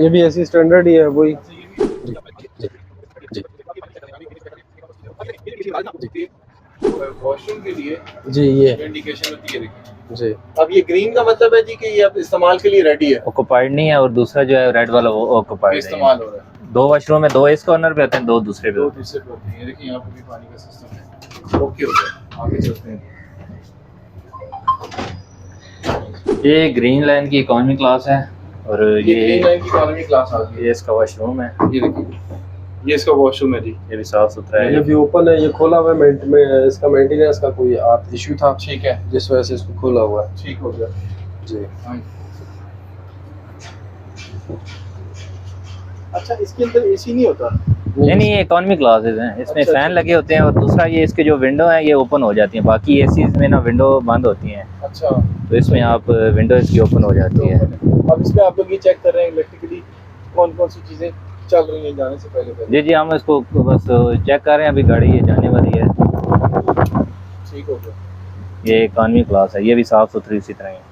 ये भी ऐसी स्टैंडर्ड ही है वही। वॉशरूम के लिए जी ये इंडिकेशन होती है देखिए जी। अब ये ग्रीन का मतलब है जी कि ये अब इस्तेमाल के लिए रेडी है, ऑक्युपाइड नहीं है, और दूसरा जो है रेड वाला वो ऑक्युपाइड है। इस्तेमाल हो रहा है। 2 वॉशरूम है, 2 इस कॉर्नर पे होते हैं, 2 दूसरे पे दो होते दूसरे पे होती है, देखिए यहाँ पे भी पानी का सिस्टम है। ओके हो गया, आगे चलते हैं। हैं। ये ग्रीन लाइन की इकोनॉमी क्लास है, और ये ग्रीन लाइन की इकोनॉमी क्लास आ गई ये इसका वॉशरूम है। है। ये देखिए ये इसका वॉशरूम है जी। ये भी साफ सुथरा ये है। भी ओपन है, ये खोला हुआ है, में इसका मेंटेनेंस का कोई इशू था, ठीक है, जिस वजह से इसको खोला हुआ है। ठीक हो गया जी। हाँ। अच्छा इसके अंदर एसी नहीं होता? नहीं, ये इकोनॉमी क्लासेज हैं, इसमें अच्छा, फैन अच्छा। लगे होते हैं, और दूसरा ये इसके जो विंडो हैं ये ओपन हो जाती हैं। बाकी एसीज में ना विंडो बंद होती हैं, अच्छा तो इसमें आप विंडो इसकी ओपन हो जाती है। अब इसमें आप लोग ये चेक कर रहे हैं इलेक्ट्रिकली कौन कौन सी चीजें चल रही हैं जाने से पहले। जी जी, हम इसको बस चेक कर रहे हैं, अभी गाड़ी ये जाने वाली है। ठीक हो गया। ये इकोनॉमी क्लास है, ये भी साफ सुथरी इसी तरह है।